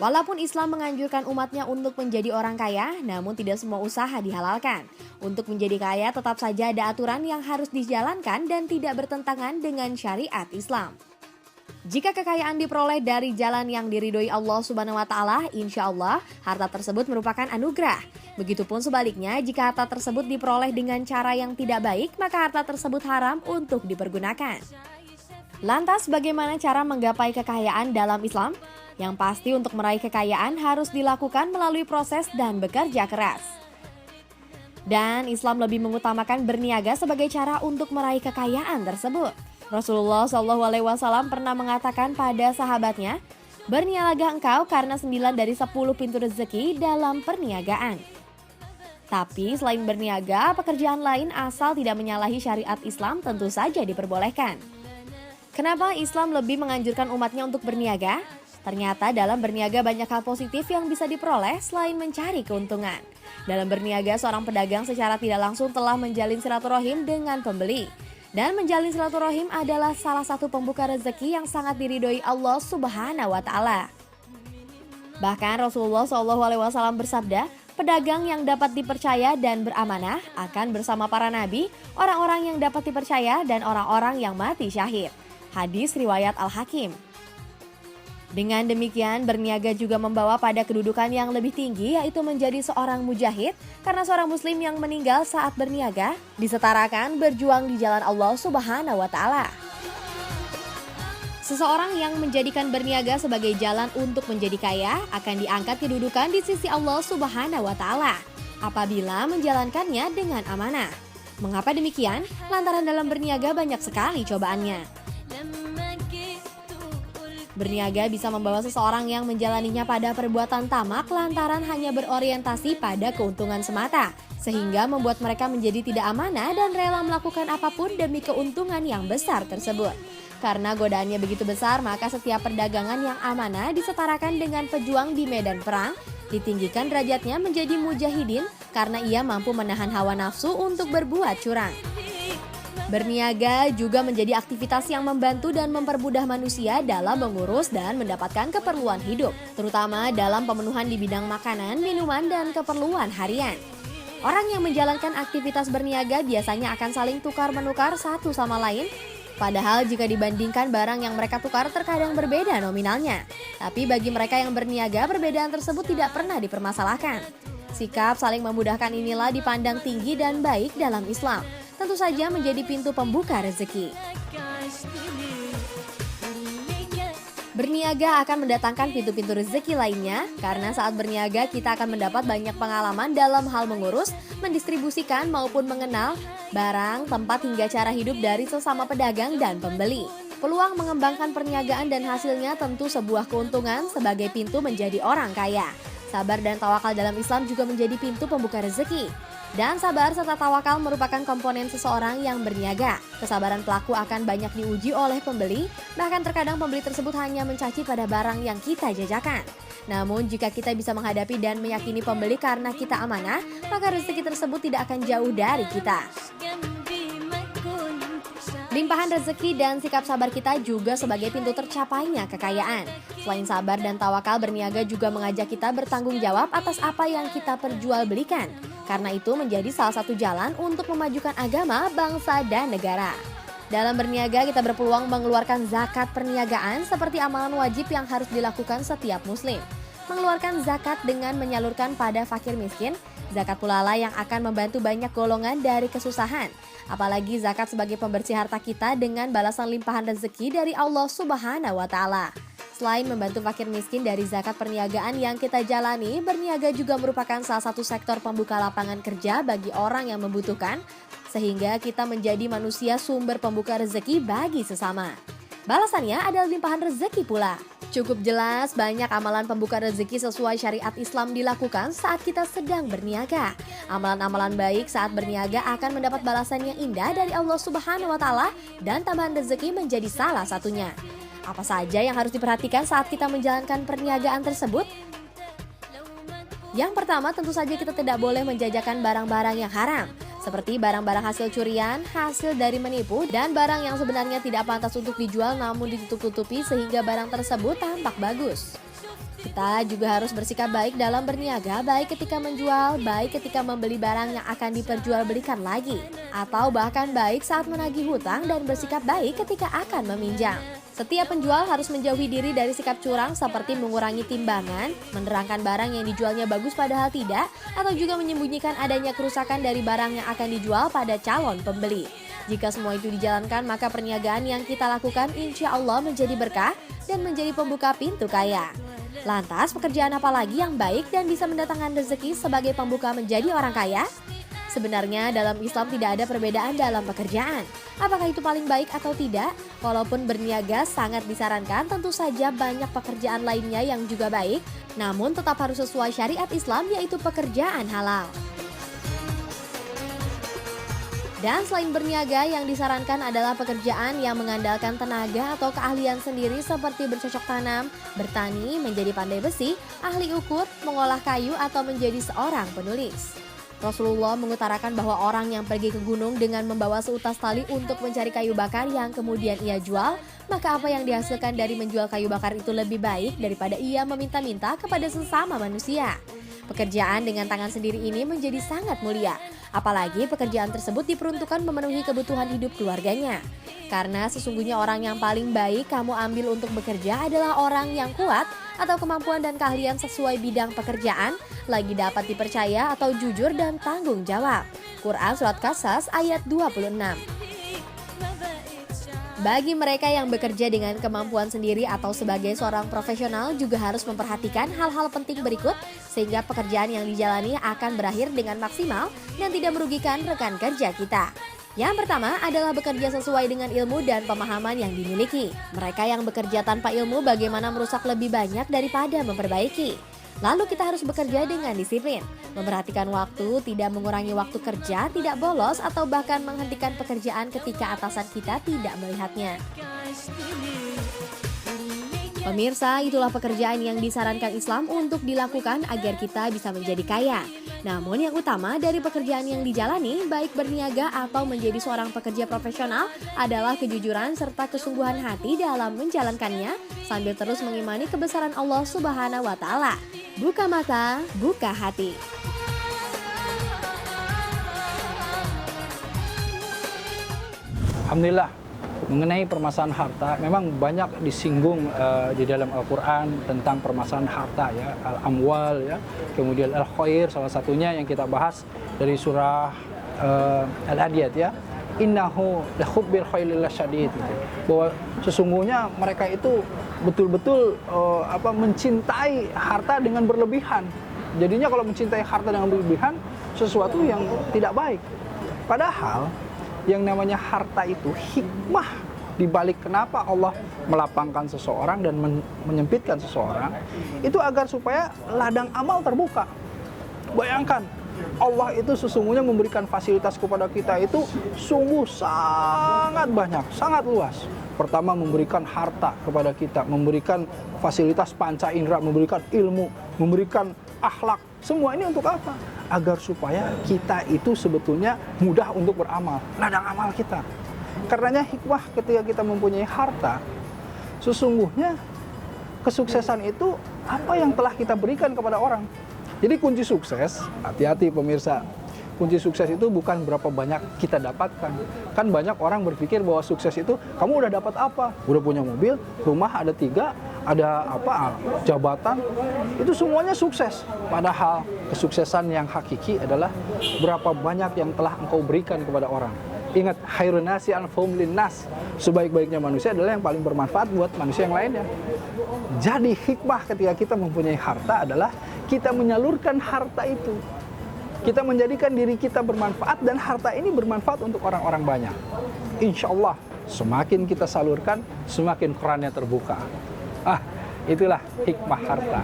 Walaupun Islam menganjurkan umatnya untuk menjadi orang kaya, namun tidak semua usaha dihalalkan. Untuk menjadi kaya tetap saja ada aturan yang harus dijalankan dan tidak bertentangan dengan syariat Islam. Jika kekayaan diperoleh dari jalan yang diridhoi Allah Subhanahu wa taala, insya Allah harta tersebut merupakan anugerah. Begitupun sebaliknya, jika harta tersebut diperoleh dengan cara yang tidak baik, maka harta tersebut haram untuk dipergunakan. Lantas bagaimana cara menggapai kekayaan dalam Islam? Yang pasti untuk meraih kekayaan harus dilakukan melalui proses dan bekerja keras. Dan Islam lebih mengutamakan berniaga sebagai cara untuk meraih kekayaan tersebut. Rasulullah SAW pernah mengatakan pada sahabatnya, "Berniagalah engkau karena 9 dari 10 pintu rezeki dalam perniagaan." Tapi selain berniaga, pekerjaan lain asal tidak menyalahi syariat Islam tentu saja diperbolehkan. Kenapa Islam lebih menganjurkan umatnya untuk berniaga? Ternyata dalam berniaga banyak hal positif yang bisa diperoleh selain mencari keuntungan. Dalam berniaga, seorang pedagang secara tidak langsung telah menjalin silaturahim dengan pembeli. Dan menjalin silaturahim adalah salah satu pembuka rezeki yang sangat diridhoi Allah Subhanahu wa taala. Bahkan Rasulullah SAW bersabda, pedagang yang dapat dipercaya dan beramanah akan bersama para nabi, orang-orang yang dapat dipercaya dan orang-orang yang mati syahid. Hadis riwayat Al-Hakim. Dengan demikian, berniaga juga membawa pada kedudukan yang lebih tinggi, yaitu menjadi seorang mujahid, karena seorang muslim yang meninggal saat berniaga disetarakan berjuang di jalan Allah Subhanahu wa taala. Seseorang yang menjadikan berniaga sebagai jalan untuk menjadi kaya akan diangkat kedudukan di sisi Allah Subhanahu wa taala apabila menjalankannya dengan amanah. Mengapa demikian? Lantaran dalam berniaga banyak sekali cobaannya. Berniaga bisa membawa seseorang yang menjalaninya pada perbuatan tamak lantaran hanya berorientasi pada keuntungan semata, sehingga membuat mereka menjadi tidak amanah dan rela melakukan apapun demi keuntungan yang besar tersebut. Karena godaannya begitu besar, maka setiap perdagangan yang amanah disetarakan dengan pejuang di medan perang, ditinggikan derajatnya menjadi mujahidin karena ia mampu menahan hawa nafsu untuk berbuat curang. Berniaga juga menjadi aktivitas yang membantu dan mempermudah manusia dalam mengurus dan mendapatkan keperluan hidup, terutama dalam pemenuhan di bidang makanan, minuman, dan keperluan harian. Orang yang menjalankan aktivitas berniaga biasanya akan saling tukar-menukar satu sama lain, padahal jika dibandingkan barang yang mereka tukar terkadang berbeda nominalnya. Tapi bagi mereka yang berniaga, perbedaan tersebut tidak pernah dipermasalahkan. Sikap saling memudahkan inilah dipandang tinggi dan baik dalam Islam. Tentu saja menjadi pintu pembuka rezeki. Berniaga akan mendatangkan pintu-pintu rezeki lainnya, karena saat berniaga kita akan mendapat banyak pengalaman dalam hal mengurus, mendistribusikan maupun mengenal barang, tempat hingga cara hidup dari sesama pedagang dan pembeli. Peluang mengembangkan perniagaan dan hasilnya tentu sebuah keuntungan sebagai pintu menjadi orang kaya. Sabar dan tawakal dalam Islam juga menjadi pintu pembuka rezeki. Dan sabar serta tawakal merupakan komponen seseorang yang berniaga. Kesabaran pelaku akan banyak diuji oleh pembeli, bahkan terkadang pembeli tersebut hanya mencaci pada barang yang kita jajakan. Namun jika kita bisa menghadapi dan meyakini pembeli karena kita amanah, maka rezeki tersebut tidak akan jauh dari kita. Limpahan rezeki dan sikap sabar kita juga sebagai pintu tercapainya kekayaan. Selain sabar dan tawakal, berniaga juga mengajak kita bertanggung jawab atas apa yang kita perjualbelikan. Karena itu menjadi salah satu jalan untuk memajukan agama, bangsa, dan negara. Dalam berniaga kita berpeluang mengeluarkan zakat perniagaan seperti amalan wajib yang harus dilakukan setiap muslim. Mengeluarkan zakat dengan menyalurkan pada fakir miskin, zakat pula lah yang akan membantu banyak golongan dari kesusahan. Apalagi zakat sebagai pembersih harta kita dengan balasan limpahan rezeki dari Allah Subhanahu wa taala. Selain membantu fakir miskin dari zakat perniagaan yang kita jalani, berniaga juga merupakan salah satu sektor pembuka lapangan kerja bagi orang yang membutuhkan, sehingga kita menjadi manusia sumber pembuka rezeki bagi sesama. Balasannya adalah limpahan rezeki pula. Cukup jelas banyak amalan pembuka rezeki sesuai syariat Islam dilakukan saat kita sedang berniaga. Amalan-amalan baik saat berniaga akan mendapat balasan yang indah dari Allah Subhanahu wa taala dan tambahan rezeki menjadi salah satunya. Apa saja yang harus diperhatikan saat kita menjalankan perniagaan tersebut? Yang pertama, tentu saja kita tidak boleh menjajakan barang-barang yang haram, seperti barang-barang hasil curian, hasil dari menipu, dan barang yang sebenarnya tidak pantas untuk dijual namun ditutup-tutupi sehingga barang tersebut tampak bagus. Kita juga harus bersikap baik dalam berniaga, baik ketika menjual, baik ketika membeli barang yang akan diperjualbelikan lagi, atau bahkan baik saat menagih hutang dan bersikap baik ketika akan meminjam. Setiap penjual harus menjauhi diri dari sikap curang seperti mengurangi timbangan, menerangkan barang yang dijualnya bagus padahal tidak, atau juga menyembunyikan adanya kerusakan dari barang yang akan dijual pada calon pembeli. Jika semua itu dijalankan, maka perniagaan yang kita lakukan insya Allah menjadi berkah dan menjadi pembuka pintu kaya. Lantas, pekerjaan apa lagi yang baik dan bisa mendatangkan rezeki sebagai pembuka menjadi orang kaya? Sebenarnya dalam Islam tidak ada perbedaan dalam pekerjaan. Apakah itu paling baik atau tidak? Walaupun berniaga sangat disarankan, tentu saja banyak pekerjaan lainnya yang juga baik, namun tetap harus sesuai syariat Islam, yaitu pekerjaan halal. Dan selain berniaga, yang disarankan adalah pekerjaan yang mengandalkan tenaga atau keahlian sendiri seperti bercocok tanam, bertani, menjadi pandai besi, ahli ukur, mengolah kayu, atau menjadi seorang penulis. Rasulullah mengutarakan bahwa orang yang pergi ke gunung dengan membawa seutas tali untuk mencari kayu bakar yang kemudian ia jual, maka apa yang dihasilkan dari menjual kayu bakar itu lebih baik daripada ia meminta-minta kepada sesama manusia. Pekerjaan dengan tangan sendiri ini menjadi sangat mulia. Apalagi pekerjaan tersebut diperuntukkan memenuhi kebutuhan hidup keluarganya. Karena sesungguhnya orang yang paling baik kamu ambil untuk bekerja adalah orang yang kuat atau kemampuan dan keahlian sesuai bidang pekerjaan, lagi dapat dipercaya atau jujur dan tanggung jawab. Quran Surat Qasas ayat 26. Bagi mereka yang bekerja dengan kemampuan sendiri atau sebagai seorang profesional juga harus memperhatikan hal-hal penting berikut sehingga pekerjaan yang dijalani akan berakhir dengan maksimal dan tidak merugikan rekan kerja kita. Yang pertama adalah bekerja sesuai dengan ilmu dan pemahaman yang dimiliki. Mereka yang bekerja tanpa ilmu bagaimana merusak lebih banyak daripada memperbaiki. Lalu kita harus bekerja dengan disiplin, memperhatikan waktu, tidak mengurangi waktu kerja, tidak bolos, atau bahkan menghentikan pekerjaan ketika atasan kita tidak melihatnya. Pemirsa, itulah pekerjaan yang disarankan Islam untuk dilakukan agar kita bisa menjadi kaya. Namun yang utama dari pekerjaan yang dijalani, baik berniaga atau menjadi seorang pekerja profesional, adalah kejujuran serta kesungguhan hati dalam menjalankannya, sambil terus mengimani kebesaran Allah Subhanahu wa Ta'ala. Buka mata, buka hati. Alhamdulillah, mengenai permasalahan harta, memang banyak disinggung di dalam Al-Quran tentang permasalahan harta, ya, al-amwal, ya, kemudian al-khair, salah satunya yang kita bahas dari surah Al-Adiyat, ya, innahu lahubbil khairil syadid, bahwa sesungguhnya mereka itu betul-betul mencintai harta dengan berlebihan. Jadinya kalau mencintai harta dengan berlebihan, sesuatu yang tidak baik. Padahal yang namanya harta itu hikmah dibalik kenapa Allah melapangkan seseorang dan menyempitkan seseorang, itu agar supaya ladang amal terbuka. Bayangkan, Allah itu sesungguhnya memberikan fasilitas kepada kita itu sungguh sangat banyak, sangat luas. Pertama, memberikan harta kepada kita, memberikan fasilitas panca indera, memberikan ilmu, memberikan akhlak. Semua ini untuk apa? Agar supaya kita itu sebetulnya mudah untuk beramal, ladang amal kita. Karenanya hikmah ketika kita mempunyai harta, sesungguhnya kesuksesan itu apa yang telah kita berikan kepada orang. Jadi kunci sukses, hati-hati pemirsa, kunci sukses itu bukan berapa banyak kita dapatkan. Kan banyak orang berpikir bahwa sukses itu, kamu udah dapat apa? Udah punya mobil, rumah ada 3, ada jabatan, itu semuanya sukses. Padahal kesuksesan yang hakiki adalah berapa banyak yang telah engkau berikan kepada orang. Ingat, khairun nasi anfa'uhum linnas, sebaik-baiknya manusia adalah yang paling bermanfaat buat manusia yang lainnya. Jadi hikmah ketika kita mempunyai harta adalah kita menyalurkan harta itu. Kita menjadikan diri kita bermanfaat dan harta ini bermanfaat untuk orang-orang banyak. Insya Allah, semakin kita salurkan, semakin kerannya terbuka. Itulah hikmah harta.